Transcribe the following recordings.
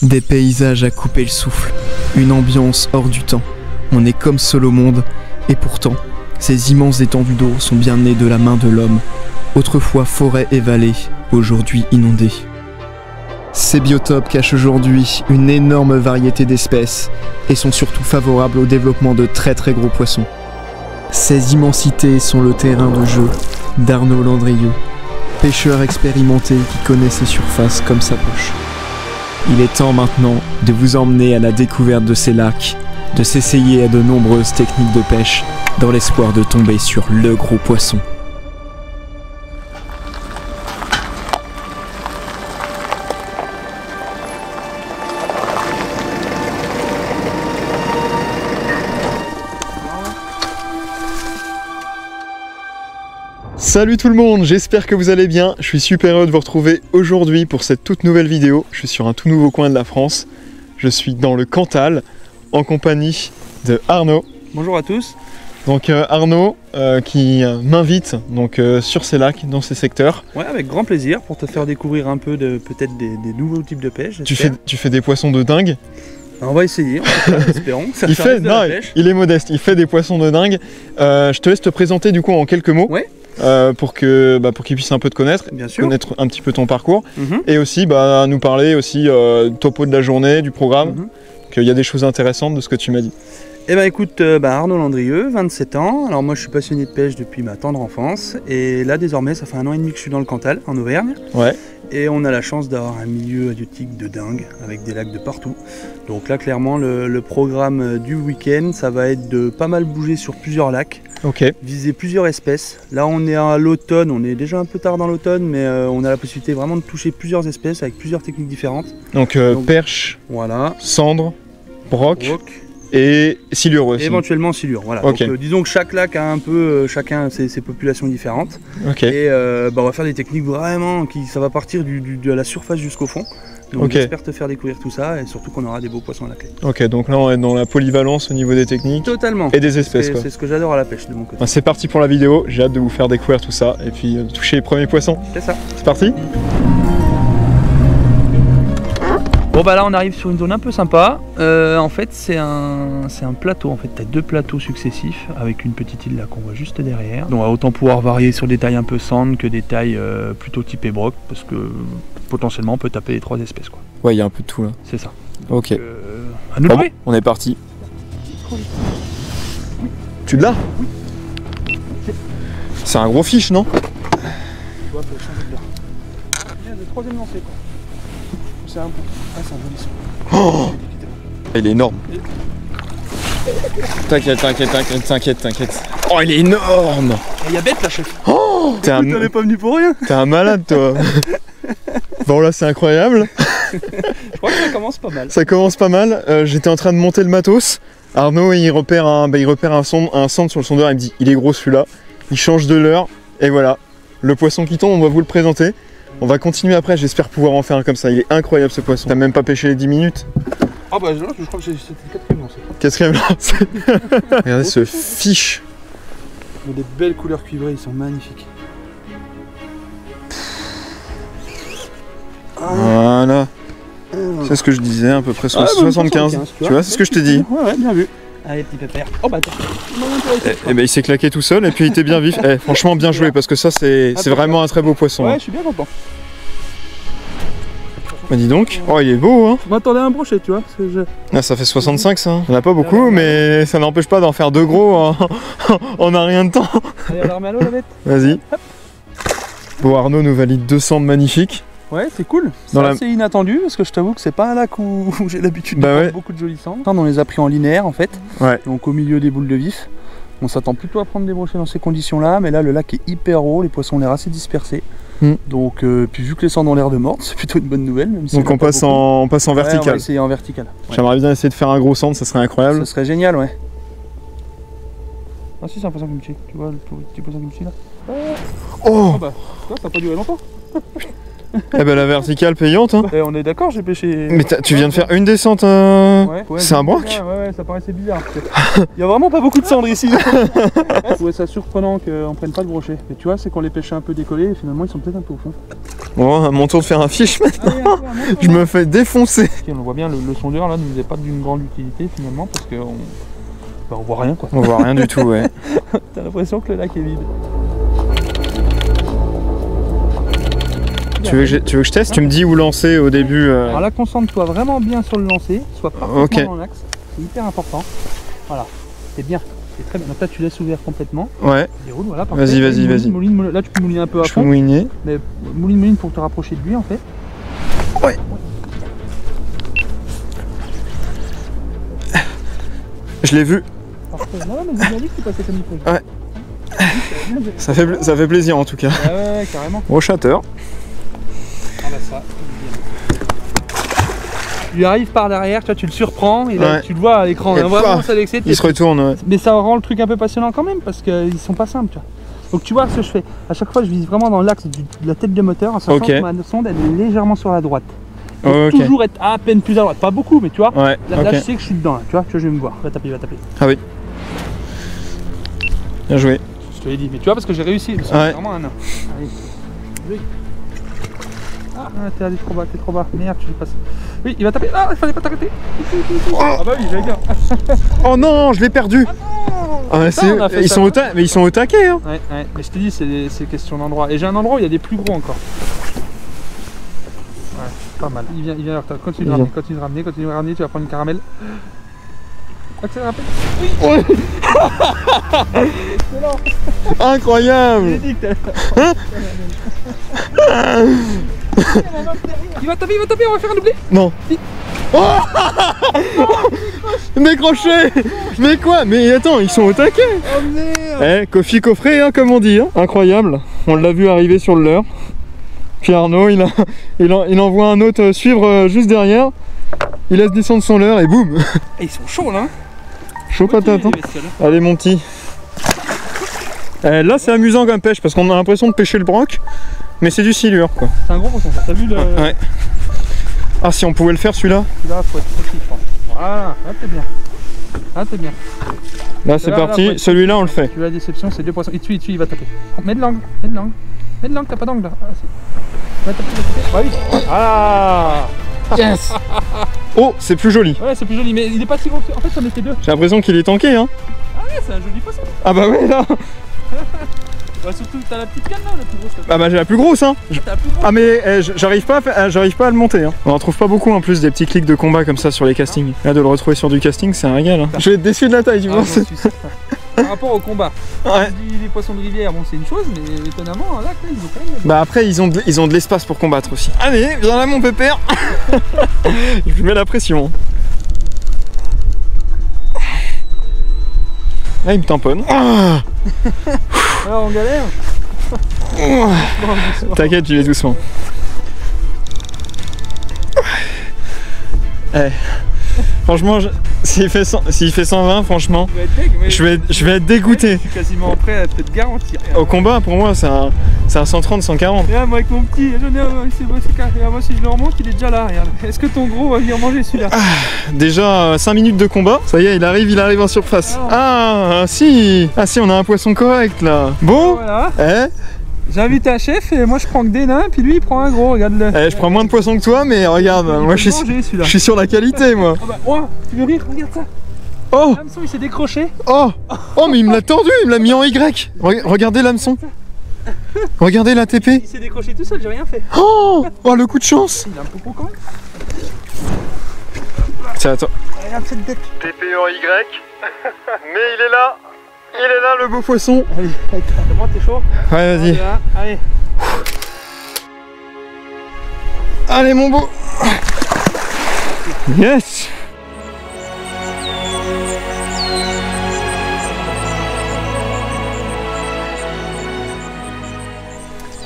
Des paysages à couper le souffle, une ambiance hors du temps. On est comme seul au monde, et pourtant, ces immenses étendues d'eau sont bien nées de la main de l'homme. Autrefois forêts et vallées, aujourd'hui inondées. Ces biotopes cachent aujourd'hui une énorme variété d'espèces et sont surtout favorables au développement de très gros poissons. Ces immensités sont le terrain de jeu d'Arnaud Landrieux, pêcheur expérimenté qui connaît ses surfaces comme sa poche. Il est temps maintenant de vous emmener à la découverte de ces lacs, de s'essayer à de nombreuses techniques de pêche dans l'espoir de tomber sur le gros poisson. Salut tout le monde, j'espère que vous allez bien. Je suis super heureux de vous retrouver aujourd'hui pour cette toute nouvelle vidéo. Je suis sur un tout nouveau coin de la France. Je suis dans le Cantal en compagnie de Arnaud. Bonjour à tous. Donc Arnaud qui m'invite donc sur ces lacs, dans ces secteurs. Ouais, avec grand plaisir pour te faire découvrir un peu peut-être des nouveaux types de pêche. Tu fais des poissons de dingue. On va essayer, espérons. Il est modeste, il fait des poissons de dingue. Je te laisse te présenter du coup en quelques mots. Ouais. Pour qu'ils puissent un peu te connaître, connaître un petit peu ton parcours, et aussi nous parler aussi topo de la journée, du programme, qu'il y a des choses intéressantes de ce que tu m'as dit. Eh ben écoute, Arnaud Landrieux, 27 ans, alors moi je suis passionné de pêche depuis ma tendre enfance, et là désormais ça fait 1 an et demi que je suis dans le Cantal, en Auvergne, et on a la chance d'avoir un milieu halieutique de dingue, avec des lacs de partout. Donc là clairement le programme du week-end, ça va être de pas mal bouger sur plusieurs lacs, viser plusieurs espèces. Là on est à l'automne, on est déjà un peu tard dans l'automne, mais on a la possibilité vraiment de toucher plusieurs espèces avec plusieurs techniques différentes. Donc perche, cendre, broc. Et silure aussi. Éventuellement silure, voilà. Donc, disons que chaque lac a un peu chacun ses populations différentes. Et on va faire des techniques vraiment ça va partir de la surface jusqu'au fond. Donc j'espère te faire découvrir tout ça et surtout qu'on aura des beaux poissons à la clé. Ok, donc là on est dans la polyvalence au niveau des techniques. Totalement. Et des espèces. C'est ce que j'adore à la pêche de mon côté. C'est parti pour la vidéo, j'ai hâte de vous faire découvrir tout ça et puis toucher les premiers poissons. C'est ça. C'est parti. Bon bah là on arrive sur une zone un peu sympa. En fait c'est un plateau, en fait tu as 2 plateaux successifs avec une petite île là qu'on voit juste derrière. Donc on va autant pouvoir varier sur des tailles un peu cendre que des tailles plutôt typées broc, parce que potentiellement on peut taper les 3 espèces quoi. Ouais, il y a un peu de tout là. C'est ça. Ok. À nous jouer. On est parti. Tu l'as? Oui. C'est un gros fiche, non? Tu vois, faut changer de l'air. Il y a le 3e lancé quoi. C'est un joli son. Oh, il est énorme. T'inquiète. Oh, il est énorme. Il y a bête là, chef. Oh, t'en es pas venu pour rien. T'es un malade, toi. Bon, là, c'est incroyable. Je crois que ça commence pas mal. Ça commence pas mal. J'étais en train de monter le matos. Arnaud, il repère un centre sur le sondeur. Il me dit, il est gros celui-là. Il change de leurre. Et voilà. Le poisson qui tombe, on va vous le présenter. On va continuer après, j'espère pouvoir en faire un comme ça. Il est incroyable ce poisson. T'as même pas pêché les 10 minutes? Ah bah là, je crois que c'était le 4e lancé. 4e lancé. Regardez ce fiche. Il y a des belles couleurs cuivrées, ils sont magnifiques. Voilà. C'est ce que je disais, à peu près 75. Tu vois, c'est ce que je t'ai dit. Ouais, bien vu. Allez, petit pépère. Oh bah attends. Et ben il s'est claqué tout seul et puis il était bien vif. Franchement bien joué parce que ça c'est vraiment un très beau poisson. Ouais, je suis bien content. Bah dis donc, oh il est beau hein. Je m'attendais à un brochet tu vois. Ça fait 65 ça. On a pas beaucoup mais ça n'empêche pas d'en faire 2 gros en un rien de temps. Allez, on la remet à l'eau la bête. Vas-y. Bon, Arnaud nous valide 2 cendres magnifiques. Ouais, c'est cool. C'est assez inattendu parce que je t'avoue que c'est pas un lac où j'ai l'habitude de faire beaucoup de jolies cendres. On les a pris en linéaire en fait, donc au milieu des boules de vif. On s'attend plutôt à prendre des brochets dans ces conditions-là, mais là le lac est hyper haut, les poissons ont l'air assez dispersés. Donc, puis vu que les cendres ont l'air de mordre, c'est plutôt une bonne nouvelle. Même si donc on passe en vertical. On va essayer en vertical. J'aimerais bien essayer de faire un gros cendre, ça serait incroyable. Ça serait génial, ouais. Ah si, c'est un poisson qui me tue. Tu vois le petit poisson qui me tue là. Oh bah, toi, t'as pas duré longtemps. Eh ben la verticale payante, hein. Et on est d'accord, j'ai pêché... Mais tu viens de faire une descente, ouais, c'est un broc? Ouais, ça paraissait bizarre. Il y a vraiment pas beaucoup de cendres ici. Je trouvais ça surprenant qu'on prenne pas de brochet. Mais tu vois, c'est qu'on les pêchait un peu décollés et finalement ils sont peut-être un peu au fond. Bon, à mon tour de faire un fiche maintenant. Je me fais défoncer. On voit bien, le sondeur là ne nous est pas d'une grande utilité finalement parce qu'on on voit rien quoi. On voit rien du tout, ouais. T'as l'impression que le lac est vide. Tu veux que je teste? Tu me dis où lancer au début Alors là, concentre-toi vraiment bien sur le lancer, sois parfaitement dans l'axe, c'est hyper important. Voilà, c'est bien, c'est très bien. Donc là, tu laisses ouvert complètement. Ouais. Déroule, voilà, parfait. Vas-y. Là, tu peux mouliner un peu à fond. Je peux mouliner. Mais mouline pour te rapprocher de lui en fait. Ouais. Je l'ai vu. Parfait. Non, mais j'ai bien dit que tu passais comme il faut. Ouais. Ça fait plaisir en tout cas. Ouais, carrément. Au chatter. Ah bah ça, il lui arrive par derrière, tu le surprends et là tu le vois à l'écran, vraiment ça l'excite. Il se retourne, ouais. Mais ça rend le truc un peu passionnant quand même parce qu'ils sont pas simples, tu vois. Donc tu vois ce que je fais, à chaque fois je vise vraiment dans l'axe de la tête de moteur en sachant que ma sonde elle est légèrement sur la droite. Donc toujours être à peine plus à droite, pas beaucoup mais tu vois, là je sais que je suis dedans, là, tu vois, je vais me voir, va taper. Ah oui. Bien joué. Je te l'ai dit, mais tu vois parce que j'ai réussi, c'est vraiment un nain. Allez. Ah, t'es allé trop bas, merde, tu passes. Oui, il va taper. Ah, il fallait pas t'arrêter. Ah bah oui, j'allais bien. Oh non, je l'ai perdu. Ah ouais, ils sont au taquet, hein. Ouais, mais je te dis, c'est question d'endroit. Et j'ai un endroit où il y a des plus gros encore. Ouais, pas mal. Il vient vers toi. Continue de ramener, tu vas prendre une caramel. Accélère un peu. Oui. Incroyable. J'ai dit que il va taper, on va faire un doublé. Non. Oh Décroché. Mais quoi? Mais attends, ils sont au taquet. Oh merde. Coffee coffret, hein, comme on dit, hein. Incroyable. On l'a vu arriver sur le leurre. Puis Arnaud, il envoie un autre suivre juste derrière. Il laisse descendre son leurre et boum. Ils sont chauds là. Chaud patate, hein. Allez mon petit. Là c'est amusant comme pêche parce qu'on a l'impression de pêcher le broc, mais c'est du silure quoi. C'est un gros poisson, t'as vu le... Ouais. Ah si on pouvait le faire celui-là. Celui-là faut être précis je pense. Voilà, là t'es bien. Là t'es bien. Là c'est parti, celui-là on le fait. Tu vois la déception, c'est deux poissons. Il tue, il va taper. Mets de l'angle, t'as pas d'angle là. Ah, si. Va taper. Ouais, oui. Ah. Yes. Oh, c'est plus joli. Ouais, c'est plus joli, mais il est pas si gros que... En fait, c'en était deux. J'ai l'impression qu'il est tanké, hein. Ah ouais, c'est un joli poisson. Ah bah ouais, là. Bah surtout, t'as la petite canne là, la plus grosse. Ah bah j'ai la plus grosse, hein. La plus grosse. Ah mais j'arrive pas à le monter, hein. On en trouve pas beaucoup en plus des petits clics de combat comme ça sur les castings. Là, de le retrouver sur du casting, c'est un régal, hein. Je vais être déçu de la taille, tu vois. Par rapport au combat, ouais. Les poissons de rivière, bon c'est une chose, mais étonnamment, là, ils ont quand même... Bah après, ils ont de l'espace pour combattre aussi. Allez, viens là mon pépère. Je mets la pression. Là, il me tamponne. Alors, on galère. T'inquiète, j'y vais doucement. Franchement, s'il fait 120, franchement, je vais être dégoûté. Je suis quasiment prêt à te garantir. Au combat, pour moi, c'est un 130, 140. Regarde, moi avec mon petit, moi si je le remonte, il est déjà là, regarde. Est-ce que ton gros va venir manger celui-là? Déjà 5 minutes de combat, ça y est, il arrive en surface. Ah si, on a un poisson correct là. Bon, voilà. J'invite un chef et moi je prends que des nains, puis lui il prend un gros, regarde-le. Je prends moins de poissons que toi, mais regarde, moi je suis sur la qualité, moi. Oh bah, oh, tu veux rire? Regarde ça. Oh, l'hameçon il s'est décroché. Oh, mais il me l'a tordu, il me l'a mis en Y. Regardez l'hameçon. Regardez la TP. Il s'est décroché tout seul, j'ai rien fait. Oh, le coup de chance. Il est un peu gros quand même. C'est à toi. Regarde cette bête. TP en Y. Mais il est là. Il est là le beau poisson. Allez, c'est bon, t'es chaud? Ouais, vas-y. Allez. Allez mon beau. Yes.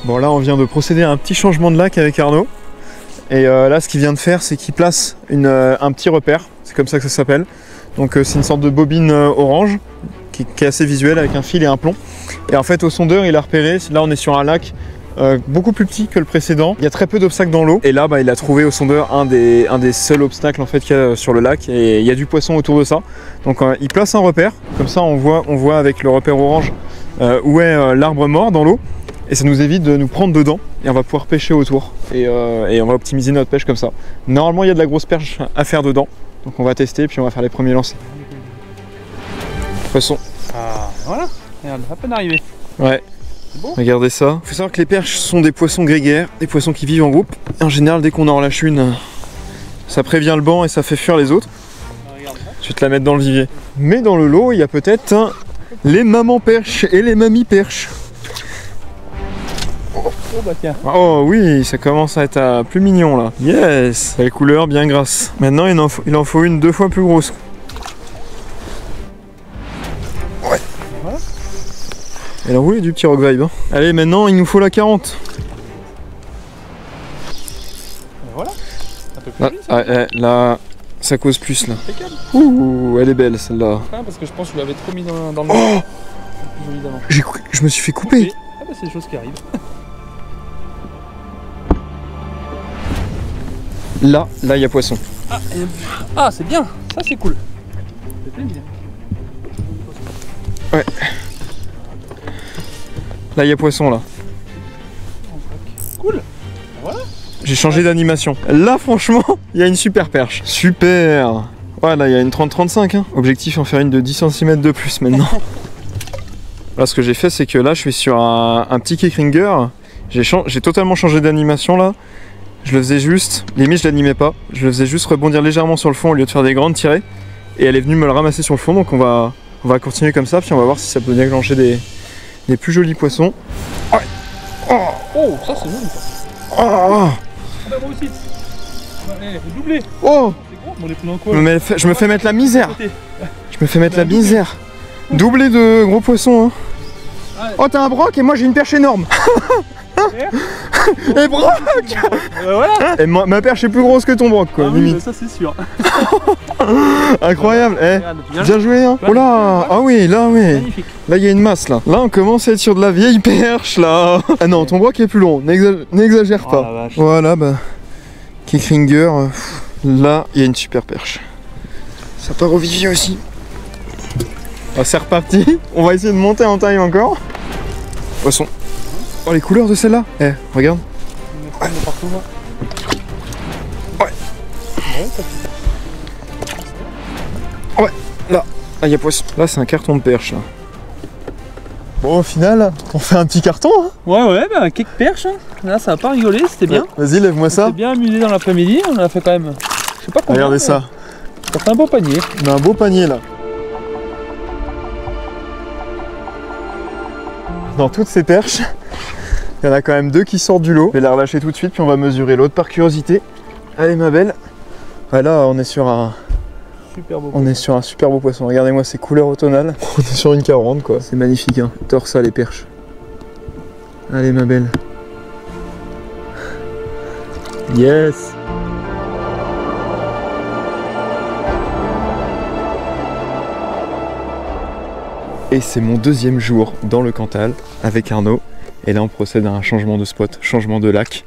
Bon là on vient de procéder à un petit changement de lac avec Arnaud. Et là ce qu'il vient de faire c'est qu'il place un petit repère, c'est comme ça que ça s'appelle. Donc c'est une sorte de bobine orange qui est assez visuelle avec un fil et un plomb. Et en fait au sondeur il a repéré, là on est sur un lac beaucoup plus petit que le précédent. Il y a très peu d'obstacles dans l'eau. Et là, il a trouvé au sondeur un des seuls obstacles en fait qu'il y a sur le lac. Et il y a du poisson autour de ça. Donc il place un repère. Comme ça, on voit avec le repère orange où est l'arbre mort dans l'eau. Et ça nous évite de nous prendre dedans. Et on va pouvoir pêcher autour. Et on va optimiser notre pêche comme ça. Normalement, il y a de la grosse perche à faire dedans. Donc on va tester, puis on va faire les premiers lancers. Poisson. Ah, voilà. Regarde, à peine arrivé. Ouais. Bon. Regardez ça. Il faut savoir que les perches sont des poissons grégaires, des poissons qui vivent en groupe. Et en général, dès qu'on en relâche une, ça prévient le banc et ça fait fuir les autres. Je vais te la mettre dans le vivier. Mais dans le lot, il y a peut-être les mamans perches et les mamies perches. Oh bah tiens. Oh oui, ça commence à être plus mignon là. Yes. La couleur bien grasse. Maintenant, il en faut une 2 fois plus grosse. Ouais. Voilà. Elle a roulé du petit rock vibe. Hein. Allez, maintenant il nous faut la 40. Et voilà. Un peu plus Là, là, ça cause plus là. impeccable. Ouh, elle est belle celle-là. Parce que je pense que je l'avais trop mis dans le Oh, joli d'avant. je me suis fait couper. Ah bah c'est des choses qui arrivent. Là, il y a poisson. Ah c'est bien. Ça c'est cool. C'est plaisir. Ouais. Là, il y a poisson là. Cool. Voilà. J'ai changé d'animation. Là, franchement, il y a une super perche. Super. Ouais, là, il y a une 30-35. Hein. Objectif, en faire une de 10 cm de plus maintenant. Là, ce que j'ai fait, c'est que là, je suis sur un petit kickringer. J'ai totalement changé d'animation là. Je le faisais juste, limite je l'animais pas. Je le faisais juste rebondir légèrement sur le fond au lieu de faire des grandes tirées. Et elle est venue me le ramasser sur le fond. Donc on va continuer comme ça. Puis on va voir si ça peut déclencher des plus jolis poissons. Ouais. Oh, ça c'est bon ça. Oh. Ah bah moi aussi. Ouais, doublé. Oh. C'est gros, on est pris dans quoi Je me fais mettre la misère. Je me fais mettre la misère. Doublé de gros poissons. Hein. Ouais. Oh, t'as un broc et moi j'ai une perche énorme. Et broc. Voilà. Et ma perche est plus grosse que ton broc quoi, Ah oui, limite. bah ça c'est sûr. Incroyable. Regarde, Bien joué hein. Oh là. Ah oui, là oui. Magnifique. Là il y a une masse là. Là on commence à être sur de la vieille perche là. Ah non, ton broc est plus long, n'exagère Oh pas. la vache. Voilà bah. Kickringer. Là il y a une super perche. Ça part au vivier aussi. Ah, c'est reparti. On va essayer de monter en taille encore. Poisson. Oh les couleurs de celle-là. Eh, regarde. Ouais. Partout, là. Ouais. Ouais, là, il y a poisson. Là, c'est un carton de perche. Là. Bon, au final, on fait un petit carton. Hein. Ouais, bah quelques perches. Hein. Là, ça a pas rigolé, c'était bien. Vas-y, lève-moi On ça. s'est bien amusé dans l'après-midi. On a fait quand même. Je sais pas combien. Regardez ça. Ça fait un beau panier. On a un beau panier là. Dans toutes ces perches, il y en a quand même 2 qui sortent du lot. Je vais les relâcher tout de suite, puis on va mesurer l'autre par curiosité. Allez, ma belle. Ouais, là, on est sur un super beau poisson. Regardez-moi ces couleurs automnales. On est sur une 40 quoi. C'est magnifique, hein. Torse ça les perches. Allez, ma belle. Yes. Et c'est mon 2e jour dans le Cantal avec Arnaud. Et là on procède à un changement de spot, changement de lac.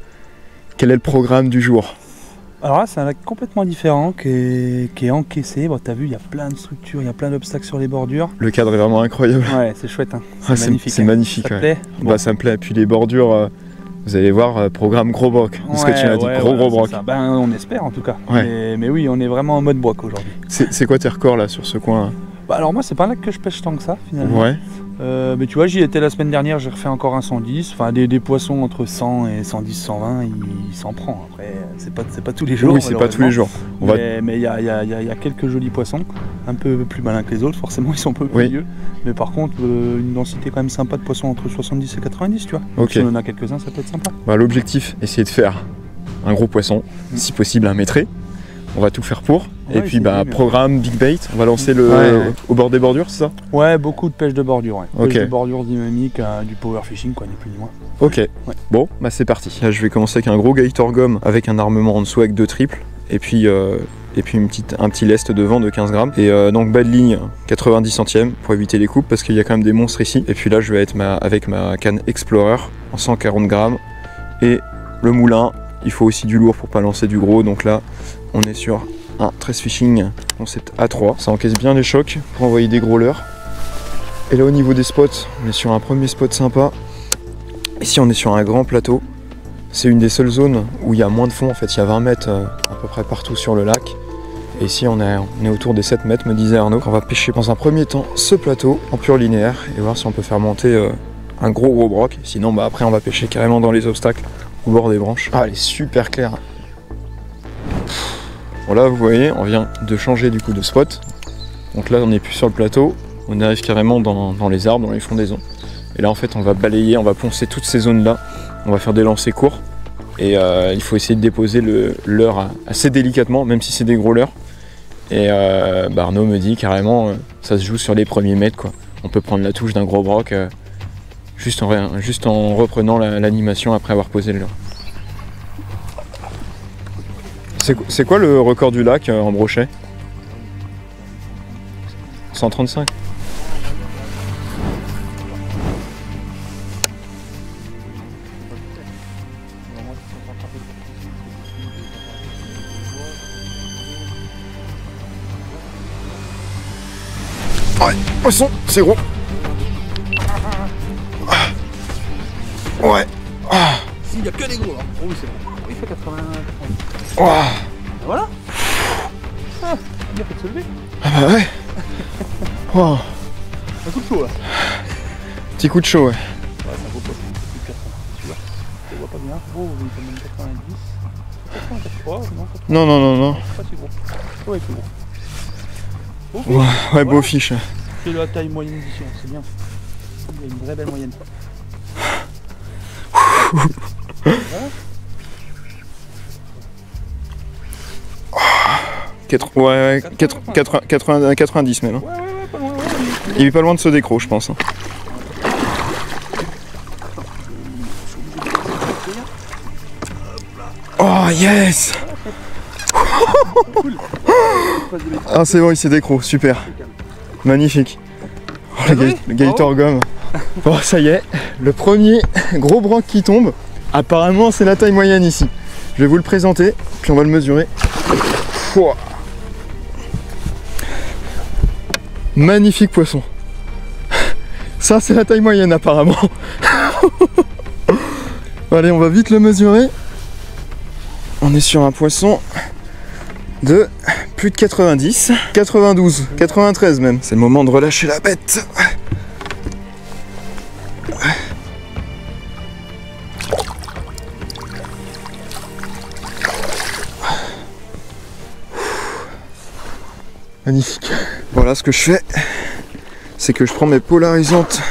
Quel est le programme du jour? Alors là c'est un lac complètement différent qui est encaissé. Bon, t'as vu, il y a plein de structures, il y a plein d'obstacles sur les bordures. Le cadre est vraiment incroyable. Ouais, c'est chouette. Hein. C'est magnifique. C'est magnifique. Ça te ouais. plaît Bah, ça me plaît. Et puis les bordures, vous allez voir, programme gros broc. C'est ce que tu m'as dit, gros broc. Ben, on espère en tout cas. Ouais. Mais oui, on est vraiment en mode broc aujourd'hui. C'est quoi tes records là sur ce coin? Bah alors moi c'est pas un lac que je pêche tant que ça finalement. Ouais. Mais tu vois, j'y étais la semaine dernière, j'ai refait encore un 110. Enfin des poissons entre 100 et 110, 120, il s'en prend. Après c'est pas tous les jours. Oui, c'est pas tous les jours. Mais il y a quelques jolis poissons, un peu plus malins que les autres, forcément ils sont un peu plus vieux. Mais par contre une densité quand même sympa de poissons entre 70 et 90, tu vois. Ok. Si on en a quelques-uns, ça peut être sympa. Bah, l'objectif, essayer de faire un gros poisson, si possible un mètré. On va tout faire pour. Ouais, et puis programme Big Bait, on va lancer au bord des bordures, c'est ça? Ouais, beaucoup de pêche de bordure, ouais. Okay. Pêche de bordure dynamique, du power fishing, quoi, ni plus ni moins. Ok, ouais. Bon, bah c'est parti. Là je vais commencer avec un gros Gator Gomme avec un armement en dessous avec 2 triples. Et puis et puis un petit lest devant de 15 grammes. Et donc bas de ligne 90 centièmes pour éviter les coupes parce qu'il y a quand même des monstres ici. Et puis là je vais être avec ma canne Explorer en 140 grammes. Et le moulin, il faut aussi du lourd pour pas lancer du gros. Donc là on est sur un Tress Fishing concept A3. Ça encaisse bien les chocs pour envoyer des gros leurres. Et là au niveau des spots, on est sur un premier spot sympa. Ici on est sur un grand plateau. C'est une des seules zones où il y a moins de fond. En fait il y a 20 mètres à peu près partout sur le lac. Et ici on est autour des 7 mètres me disait Arnaud. On va pêcher dans un premier temps ce plateau en pur linéaire et voir si on peut faire monter un gros broc. Sinon bah après on va pêcher carrément dans les obstacles au bord des branches. Ah elle est super claire. Bon là vous voyez on vient de changer du coup de spot. Donc là on n'est plus sur le plateau. On arrive carrément dans les arbres, dans les fondaisons. Et là en fait on va balayer, on va poncer toutes ces zones là. On va faire des lancers courts. Et il faut essayer de déposer le leurre assez délicatement, même si c'est des gros leurres. Et Arnaud me dit carrément, ça se joue sur les premiers mètres quoi. On peut prendre la touche d'un gros broc juste en reprenant l'animation après avoir posé le leurre. C'est quoi le record du lac en brochet? 135. Ouais, poisson, c'est gros. Ouais. S'il n'y a que des gros là. Oh oui c'est bon. Il fait 80. Ouah. Voilà. Ah, il a fait de se lever. Ah bah ouais. Wow. Un coup de chaud là. Petit coup de chaud ouais. Ouais, ça vaut pas plus de 80, tu vois. Je vois pas bien. Oh, il fait même 90. 83, non, Non. pas si gros. Ouais, c'est gros. Okay. Ouais, voilà. beau fiche. C'est la taille moyenne d'ici, c'est bien. Il y a une vraie belle moyenne. Ouais, 90 même. Ouais, pas loin. Il est pas loin de ce décro, je pense. Oh yes. Ah c'est bon, il s'est décro, super. Magnifique. Oh, le Gator gomme. Bon ça y est, le premier gros broc qui tombe. Apparemment c'est la taille moyenne ici. Je vais vous le présenter, puis on va le mesurer. Pouah. Magnifique poisson. Ça c'est la taille moyenne apparemment. Allez on va vite le mesurer. On est sur un poisson de plus de 90, 92, 93 même. C'est le moment de relâcher la bête. Magnifique. Voilà ce que je fais, c'est que je prends mes polarisantes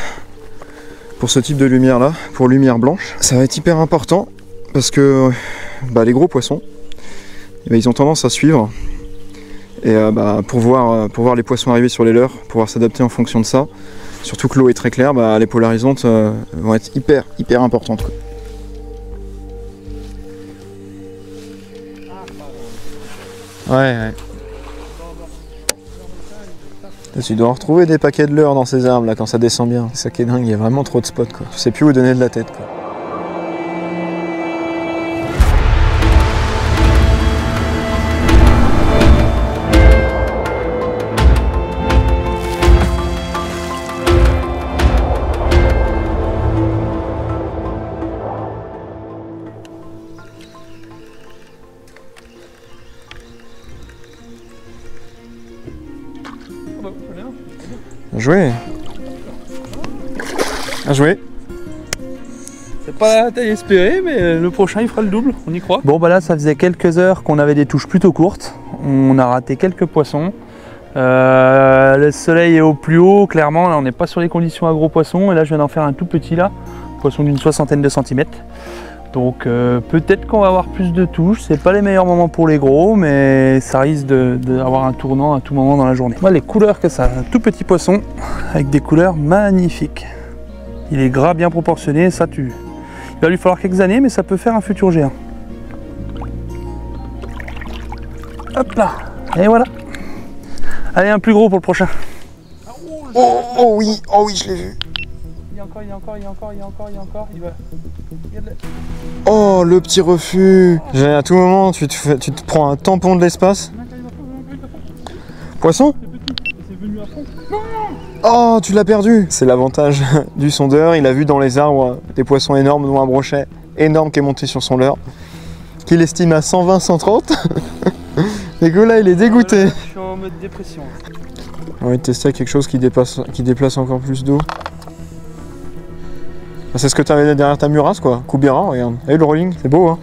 pour ce type de lumière là, pour lumière blanche. Ça va être hyper important parce que les gros poissons, ils ont tendance à suivre. Et pour voir les poissons arriver sur les leurres, pouvoir s'adapter en fonction de ça, surtout que l'eau est très claire, les polarisantes vont être hyper importantes quoi. Ouais. Tu dois retrouver des paquets de leurres dans ces arbres là quand ça descend bien. C'est ça qui est dingue, il y a vraiment trop de spots quoi. Tu sais plus où donner de la tête quoi. Joué. À jouer. C'est pas la taille espérée, mais le prochain il fera le double, on y croit. Bon là ça faisait quelques heures qu'on avait des touches plutôt courtes. On a raté quelques poissons. Le soleil est au plus haut, clairement, là on n'est pas sur les conditions à gros poissons. Et là je viens d'en faire un tout petit là, poisson d'une 60aine de centimètres. Donc peut-être qu'on va avoir plus de touches, c'est pas les meilleurs moments pour les gros, mais ça risque d'avoir un tournant à tout moment dans la journée. Moi les couleurs que ça, un tout petit poisson avec des couleurs magnifiques. Il est gras, bien proportionné, ça tue. Il va lui falloir quelques années, mais ça peut faire un futur géant. Hop là. Et voilà. Allez, un plus gros pour le prochain. Oh oui, je l'ai vu. Il y a encore, il va. Oh, le petit refus. À tout moment, tu te prends un tampon de l'espace. Poisson? Oh, tu l'as perdu. C'est l'avantage du sondeur. Il a vu dans les arbres des poissons énormes, dont un brochet énorme qui est monté sur son leurre, qu'il estime à 120-130. Et que là, il est dégoûté. Je suis en mode dépression. On va tester quelque chose qui déplace encore plus d'eau. C'est ce que tu avais derrière ta murasse, quoi. Koubira, regarde. Et le rolling, c'est beau, hein.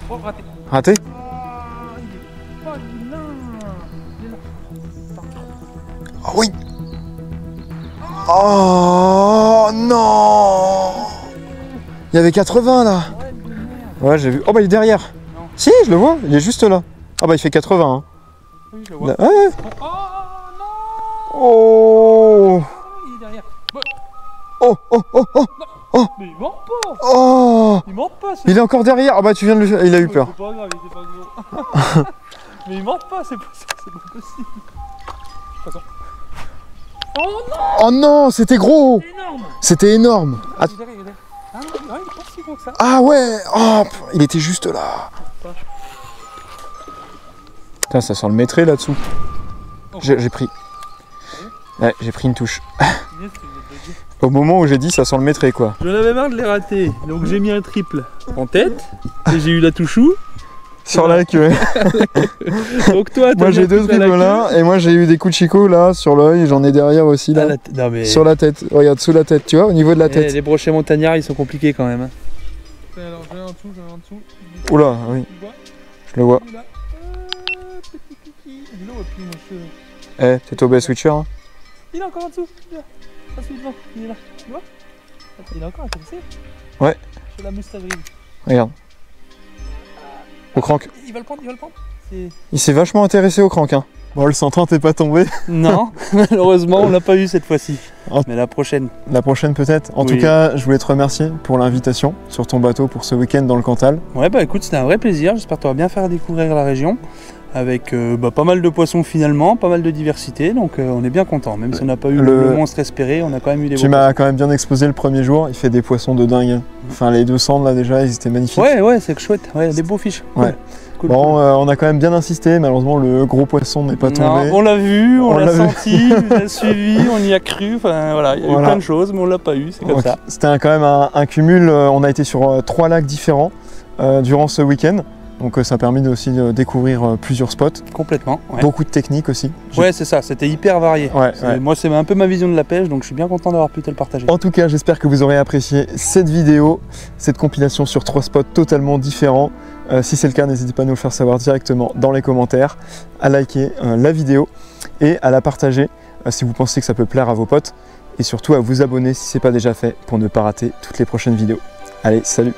Oh, raté. Raté? Oh oui. Oh non. Il y avait 80 là. Ouais, j'ai vu. Oh bah il est derrière. Non. Si, je le vois, il est juste là. Ah bah il fait 80. Hein. Oui, je le vois. Là, ouais. Oh non. Oh. Il est derrière. Oh. Oh. Mais il ment pas. Oh. Il ment pas. Il est encore derrière. Ah bah tu viens de le faire. Il a eu peur. C'est pas grave, il était pas gros. Mais il ment pas, c'est pas possible. Attends. Oh non. Oh non, c'était gros. Énorme. C'était énorme. Ah non, il est pas si gros que ça. Ah ouais. Oh, il était juste là. Putain, ça sent le maîtrer là-dessous. J'ai pris. Ouais, j'ai pris une touche. Au moment où j'ai dit ça sent le maîtrer quoi. J'en avais marre de les rater, donc j'ai mis un triple en tête et j'ai eu la touchou. Sur la queue. Donc toi, moi j'ai deux triples là et moi j'ai eu des coups de chicot là sur l'œil, j'en ai derrière aussi là. Non, mais... Sur la tête, regarde sous la tête, tu vois, au niveau de la tête. Les brochets montagnards ils sont compliqués quand même. Alors j'en ai en dessous, Oula, oui. Je le vois. Eh, t'es tombé switcher hein. Il est encore en dessous. Il est là. Tu vois? Il est encore intéressé. Ouais. Sur la moustache grise. Regarde. Au crank. Il va le prendre. Il s'est vachement intéressé au crank hein. Bon, le 130 n'est pas tombé. Non, malheureusement on l'a pas eu cette fois-ci. Mais la prochaine. La prochaine peut-être. En tout cas, je voulais te remercier pour l'invitation sur ton bateau pour ce week-end dans le Cantal. Ouais bah écoute, c'était un vrai plaisir. J'espère que tu vas bien faire découvrir la région. Avec pas mal de poissons finalement, pas mal de diversité, donc on est bien content. Même si on n'a pas eu le monstre espéré, on a quand même eu des Tu m'as quand même bien exposé le premier jour, il fait des poissons de dingue. Enfin les 200 là déjà, ils étaient magnifiques. Ouais, c'est chouette, ouais, des beaux fiches. Ouais. Cool. Bon, on a quand même bien insisté, malheureusement le gros poisson n'est pas tombé. On l'a vu, on l'a senti, on l'a suivi, on y a cru, enfin voilà, il y a eu plein de choses, mais on l'a pas eu, c'est comme ça. C'était quand même un cumul, on a été sur 3 lacs différents durant ce week-end. Donc ça a permis aussi de découvrir plusieurs spots. Complètement. Ouais. Beaucoup de techniques aussi. Ouais, c'est ça, c'était hyper varié. Ouais. Moi, c'est un peu ma vision de la pêche, donc je suis bien content d'avoir pu te le partager. En tout cas, j'espère que vous aurez apprécié cette vidéo, cette compilation sur 3 spots totalement différents. Si c'est le cas, n'hésitez pas à nous le faire savoir directement dans les commentaires, à liker la vidéo et à la partager si vous pensez que ça peut plaire à vos potes. Et surtout à vous abonner si ce n'est pas déjà fait pour ne pas rater toutes les prochaines vidéos. Allez, salut!